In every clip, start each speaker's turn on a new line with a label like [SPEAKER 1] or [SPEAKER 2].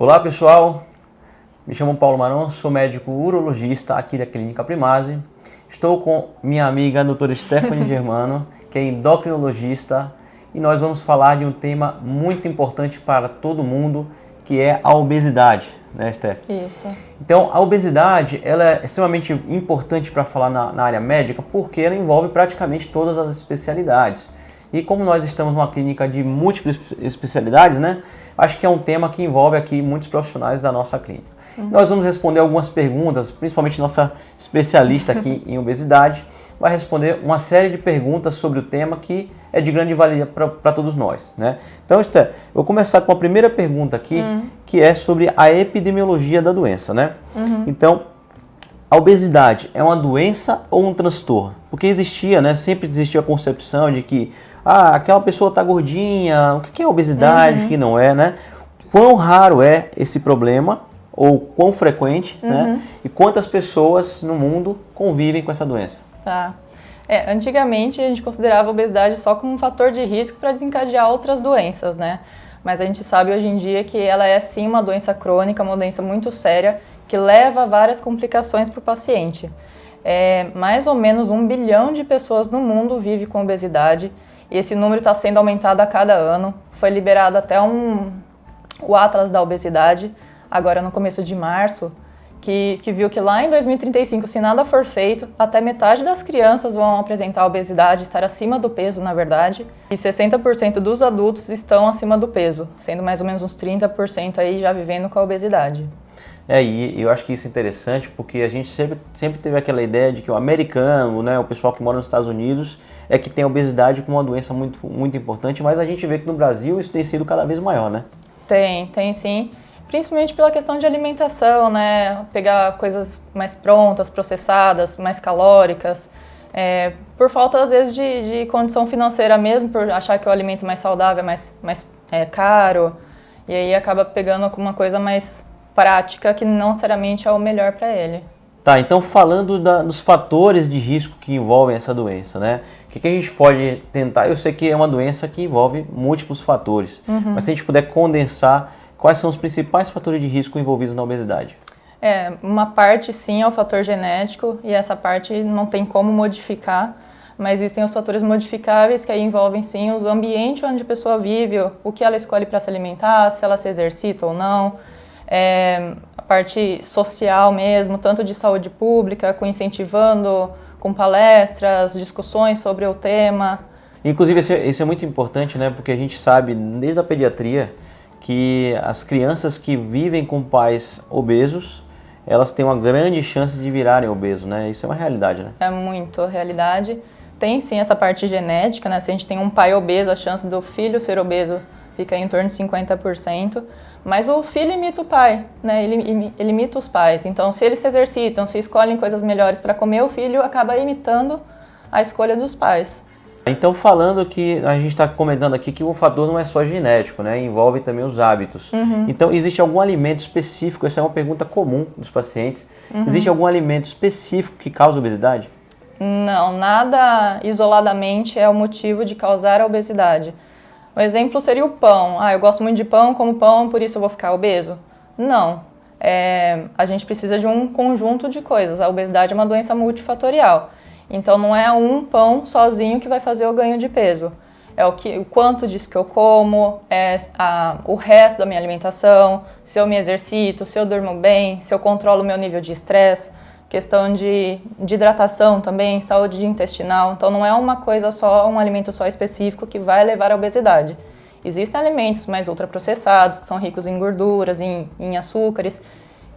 [SPEAKER 1] Olá pessoal, me chamo Paulo Maron, sou médico urologista aqui da Clínica Primase. Estou com minha amiga a doutora Stephanie Germano, que é endocrinologista, e nós vamos falar de um tema muito importante para todo mundo, que é a obesidade, né, Steph?
[SPEAKER 2] Isso.
[SPEAKER 1] Então, a obesidade ela é extremamente importante para falar na área médica, porque ela envolve praticamente todas as especialidades. E como nós estamos numa clínica de múltiplas especialidades, né, acho que é um tema que envolve aqui muitos profissionais da nossa clínica. Nós vamos responder algumas perguntas, principalmente nossa especialista aqui em obesidade vai responder uma série de perguntas sobre o tema que é de grande valia para todos nós, né? Então, Steph, eu vou começar com a primeira pergunta aqui, que é sobre a epidemiologia da doença, né? Então, a obesidade é uma doença ou um transtorno? Porque existia, né? Sempre existia a concepção de que aquela pessoa está gordinha, o que é obesidade, o que não é, né? Quão raro é esse problema, ou quão frequente, né? E quantas pessoas no mundo convivem com essa doença?
[SPEAKER 2] Tá. Antigamente a gente considerava a obesidade só como um fator de risco para desencadear outras doenças, né? Mas a gente sabe hoje em dia que ela é sim uma doença crônica, uma doença muito séria, que leva a várias complicações para o paciente. Mais ou menos 1 bilhão de pessoas no mundo vive com obesidade, e esse número está sendo aumentado a cada ano. Foi liberado até o Atlas da Obesidade, agora no começo de março, que viu que lá em 2035, se nada for feito, até metade das crianças vão apresentar obesidade, estar acima do peso, na verdade, e 60% dos adultos estão acima do peso, sendo mais ou menos uns 30% aí já vivendo com a obesidade.
[SPEAKER 1] E eu acho que isso é interessante porque a gente sempre teve aquela ideia de que o americano, né, o pessoal que mora nos Estados Unidos, é que tem a obesidade como uma doença muito, muito importante, mas a gente vê que no Brasil isso tem sido cada vez maior, né?
[SPEAKER 2] Tem sim. Principalmente pela questão de alimentação, né? Pegar coisas mais prontas, processadas, mais calóricas. Por falta, às vezes, de condição financeira mesmo, por achar que o alimento mais saudável é mais caro. E aí acaba pegando alguma coisa mais prática que não necessariamente é o melhor para ele.
[SPEAKER 1] Tá, então falando dos fatores de risco que envolvem essa doença, né? O que a gente pode tentar? Eu sei que é uma doença que envolve múltiplos fatores, mas se a gente puder condensar, quais são os principais fatores de risco envolvidos na obesidade?
[SPEAKER 2] Uma parte sim é o fator genético e essa parte não tem como modificar, mas existem os fatores modificáveis que aí envolvem sim o ambiente onde a pessoa vive, o que ela escolhe para se alimentar, se ela se exercita ou não, a parte social mesmo, tanto de saúde pública, incentivando com palestras, discussões sobre o tema.
[SPEAKER 1] Inclusive isso é muito importante, né? Porque a gente sabe desde a pediatria que as crianças que vivem com pais obesos, elas têm uma grande chance de virarem obesos, né? Isso é uma realidade, né?
[SPEAKER 2] É muito realidade. Tem sim essa parte genética, né? Se a gente tem um pai obeso, a chance do filho ser obeso fica em torno de 50%, mas o filho imita o pai, né? Ele imita os pais. Então, se eles se exercitam, se escolhem coisas melhores para comer, o filho acaba imitando a escolha dos pais.
[SPEAKER 1] Então, falando que a gente está comentando aqui que o fator não é só genético, né? Envolve também os hábitos. Então, existe algum alimento específico? Essa é uma pergunta comum dos pacientes. Existe algum alimento específico que causa obesidade?
[SPEAKER 2] Não, nada isoladamente é o motivo de causar a obesidade. Um exemplo seria o pão. Eu gosto muito de pão, como pão, por isso eu vou ficar obeso. Não. A gente precisa de um conjunto de coisas. A obesidade é uma doença multifatorial. Então, não é um pão sozinho que vai fazer o ganho de peso. É o quanto disso que eu como, o resto da minha alimentação, se eu me exercito, se eu durmo bem, se eu controlo o meu nível de estresse, questão de hidratação também, saúde intestinal. Então, não é uma coisa só, um alimento só específico que vai levar à obesidade. Existem alimentos mais ultraprocessados, que são ricos em gorduras, em açúcares,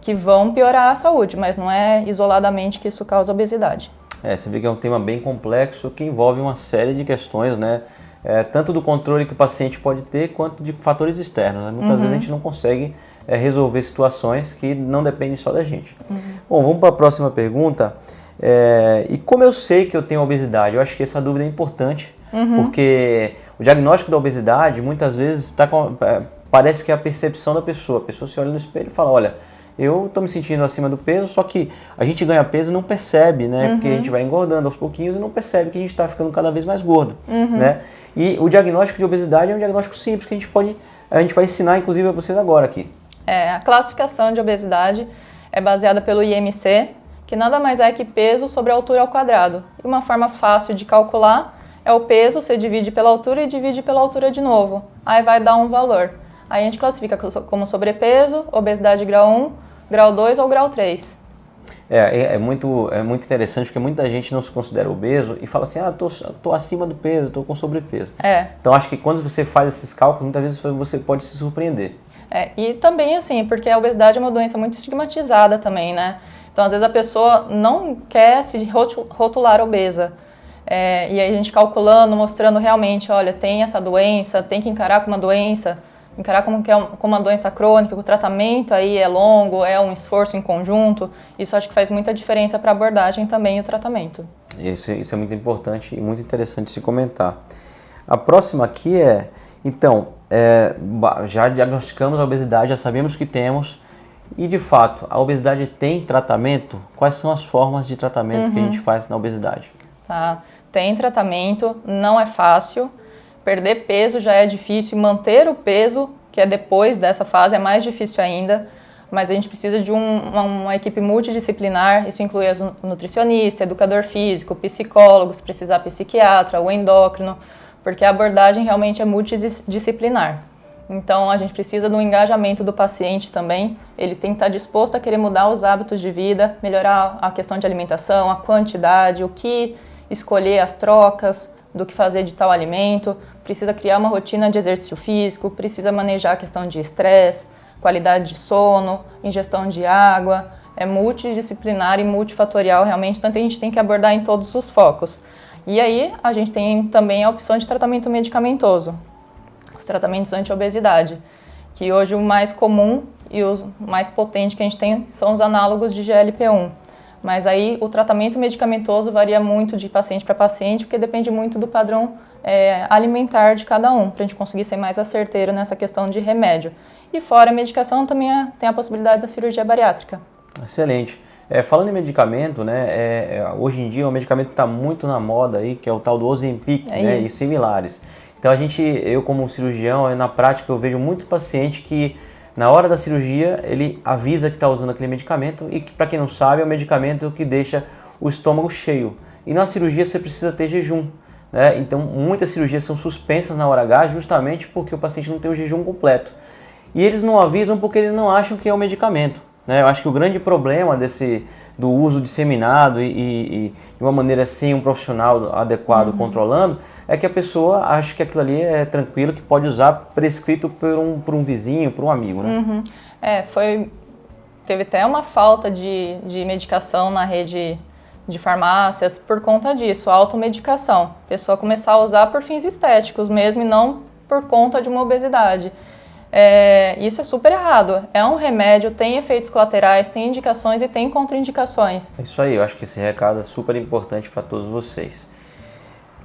[SPEAKER 2] que vão piorar a saúde, mas não é isoladamente que isso causa obesidade.
[SPEAKER 1] Você vê que é um tema bem complexo que envolve uma série de questões, né? Tanto do controle que o paciente pode ter, quanto de fatores externos, né? Muitas vezes a gente não consegue resolver situações que não dependem só da gente. Bom, vamos para a próxima pergunta. E como eu sei que eu tenho obesidade? Eu acho que essa dúvida é importante, porque o diagnóstico da obesidade muitas vezes parece que é a percepção da pessoa. A pessoa se olha no espelho e fala, olha, eu estou me sentindo acima do peso, só que a gente ganha peso e não percebe, né? Porque a gente vai engordando aos pouquinhos e não percebe que a gente está ficando cada vez mais gordo, né? E o diagnóstico de obesidade é um diagnóstico simples que a gente vai ensinar, inclusive, a vocês agora aqui.
[SPEAKER 2] A classificação de obesidade é baseada pelo IMC, que nada mais é que peso sobre a altura ao quadrado. E uma forma fácil de calcular é o peso, você divide pela altura e divide pela altura de novo. Aí vai dar um valor. Aí a gente classifica como sobrepeso, obesidade grau 1, grau 2 ou grau 3.
[SPEAKER 1] É muito interessante porque muita gente não se considera obeso e fala assim, tô acima do peso, tô com sobrepeso. Então acho que quando você faz esses cálculos, muitas vezes você pode se surpreender.
[SPEAKER 2] E também assim, porque a obesidade é uma doença muito estigmatizada também, né? Então às vezes a pessoa não quer se rotular obesa. E aí a gente calculando, mostrando realmente, olha, tem essa doença, tem que encarar como uma doença, encarar como uma doença crônica, o tratamento aí é longo, é um esforço em conjunto. Isso acho que faz muita diferença para a abordagem também e o tratamento.
[SPEAKER 1] Isso é muito importante e muito interessante se comentar. A próxima aqui então, já diagnosticamos a obesidade, já sabemos que temos, e de fato, a obesidade tem tratamento? Quais são as formas de tratamento que a gente faz na obesidade?
[SPEAKER 2] Tá, tem tratamento, não é fácil. Perder peso já é difícil, manter o peso, que é depois dessa fase, é mais difícil ainda, mas a gente precisa de uma equipe multidisciplinar, isso inclui nutricionista, educador físico, psicólogos, se precisar psiquiatra, o endócrino, porque a abordagem realmente é multidisciplinar. Então a gente precisa do engajamento do paciente também, ele tem que estar disposto a querer mudar os hábitos de vida, melhorar a questão de alimentação, a quantidade, o que escolher, as trocas, do que fazer de tal alimento, precisa criar uma rotina de exercício físico, precisa manejar a questão de estresse, qualidade de sono, ingestão de água, é multidisciplinar e multifatorial realmente, então a gente tem que abordar em todos os focos. E aí a gente tem também a opção de tratamento medicamentoso, os tratamentos anti-obesidade, que hoje o mais comum e o mais potente que a gente tem são os análogos de GLP-1. Mas aí o tratamento medicamentoso varia muito de paciente para paciente, porque depende muito do padrão alimentar de cada um, para a gente conseguir ser mais asserteiro nessa questão de remédio. E fora a medicação, também tem a possibilidade da cirurgia bariátrica.
[SPEAKER 1] Excelente. Falando em medicamento, hoje em dia o medicamento está muito na moda aí, que é o tal do Ozempic, e similares. Então eu como cirurgião, na prática eu vejo muito paciente que na hora da cirurgia, ele avisa que está usando aquele medicamento e que, para quem não sabe, é o medicamento que deixa o estômago cheio. E na cirurgia você precisa ter jejum, né? Então, muitas cirurgias são suspensas na hora H justamente porque o paciente não tem o jejum completo. E eles não avisam porque eles não acham que é o medicamento, né? Eu acho que o grande problema do uso disseminado e de uma maneira sem um profissional adequado controlando, é que a pessoa acha que aquilo ali é tranquilo, que pode usar prescrito por um vizinho, por um amigo, né?
[SPEAKER 2] Teve até uma falta de medicação na rede de farmácias por conta disso, automedicação. A pessoa começar a usar por fins estéticos mesmo e não por conta de uma obesidade. Isso é super errado. É um remédio, tem efeitos colaterais, tem indicações e tem contraindicações.
[SPEAKER 1] É isso aí, eu acho que esse recado é super importante para todos vocês.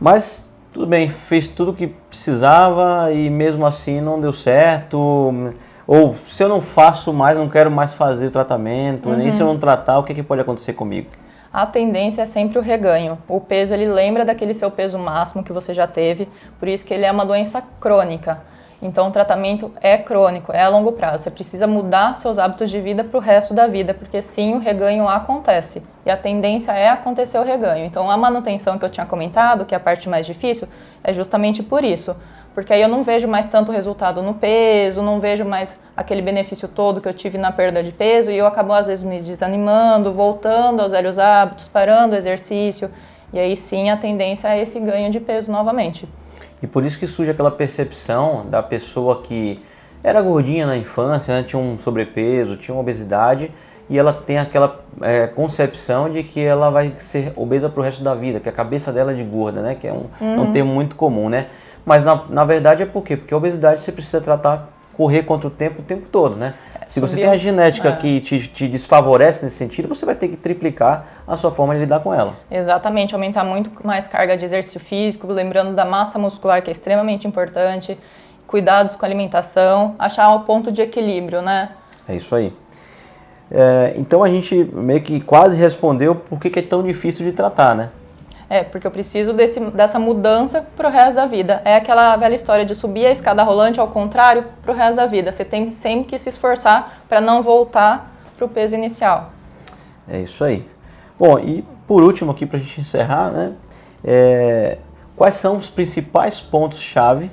[SPEAKER 1] Mas tudo bem, fez tudo o que precisava e mesmo assim não deu certo. Ou se eu não faço mais, não quero mais fazer o tratamento, nem se eu não tratar, o que pode acontecer comigo?
[SPEAKER 2] A tendência é sempre o reganho. O peso, ele lembra daquele seu peso máximo que você já teve, por isso que ele é uma doença crônica. Então o tratamento é crônico, é a longo prazo. Você precisa mudar seus hábitos de vida para o resto da vida, porque sim, o reganho acontece. E a tendência é acontecer o reganho. Então a manutenção que eu tinha comentado, que é a parte mais difícil, é justamente por isso. Porque aí eu não vejo mais tanto resultado no peso, não vejo mais aquele benefício todo que eu tive na perda de peso, e eu acabo às vezes me desanimando, voltando aos velhos hábitos, parando o exercício. E aí sim a tendência é esse ganho de peso novamente.
[SPEAKER 1] E por isso que surge aquela percepção da pessoa que era gordinha na infância, né, tinha um sobrepeso, tinha uma obesidade, e ela tem aquela concepção de que ela vai ser obesa para o resto da vida, que a cabeça dela é de gorda, né, que é um termo muito comum, né? Mas na verdade é por quê? Porque a obesidade você precisa tratar, correr contra o tempo todo, né? Se você tem a genética que te desfavorece nesse sentido, você vai ter que triplicar a sua forma de lidar com ela.
[SPEAKER 2] Exatamente, aumentar muito mais carga de exercício físico, lembrando da massa muscular, que é extremamente importante, cuidados com a alimentação, achar o ponto de equilíbrio, né?
[SPEAKER 1] É isso aí. Então a gente meio que quase respondeu por que é tão difícil de tratar, né?
[SPEAKER 2] Porque eu preciso dessa mudança para o resto da vida. É aquela velha história de subir a escada rolante ao contrário para o resto da vida. Você tem sempre que se esforçar para não voltar para o peso inicial.
[SPEAKER 1] É isso aí. Bom, e por último aqui para a gente encerrar, né? Quais são os principais pontos-chave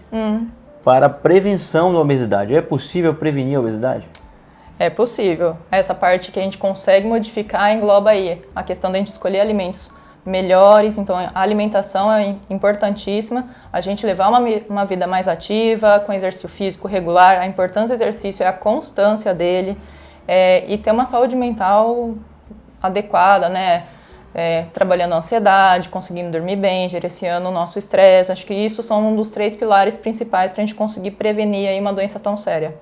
[SPEAKER 1] para a prevenção da obesidade? É possível prevenir a obesidade?
[SPEAKER 2] É possível. Essa parte que a gente consegue modificar engloba aí a questão da gente escolher alimentos melhores, então a alimentação é importantíssima, a gente levar uma vida mais ativa, com exercício físico regular, a importância do exercício é a constância dele, e ter uma saúde mental adequada, né? Trabalhando a ansiedade, conseguindo dormir bem, gerenciando o nosso estresse, acho que isso são um dos 3 pilares principais para a gente conseguir prevenir aí uma doença tão séria.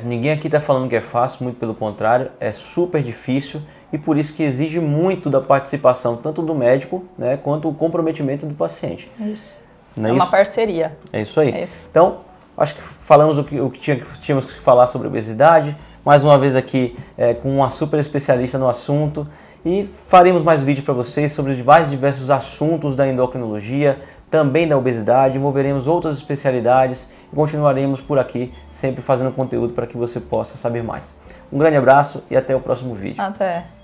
[SPEAKER 1] Ninguém aqui está falando que é fácil, muito pelo contrário, é super difícil e por isso que exige muito da participação tanto do médico, né, quanto o comprometimento do paciente.
[SPEAKER 2] Isso.
[SPEAKER 1] Não é
[SPEAKER 2] uma
[SPEAKER 1] isso?
[SPEAKER 2] Parceria.
[SPEAKER 1] É isso aí.
[SPEAKER 2] É isso.
[SPEAKER 1] Então, acho que falamos o que tínhamos que falar sobre obesidade, mais uma vez aqui com uma super especialista no assunto e faremos mais vídeos para vocês sobre diversos assuntos da endocrinologia, também da obesidade, envolveremos outras especialidades e continuaremos por aqui sempre fazendo conteúdo para que você possa saber mais. Um grande abraço e até o próximo vídeo.
[SPEAKER 2] Até!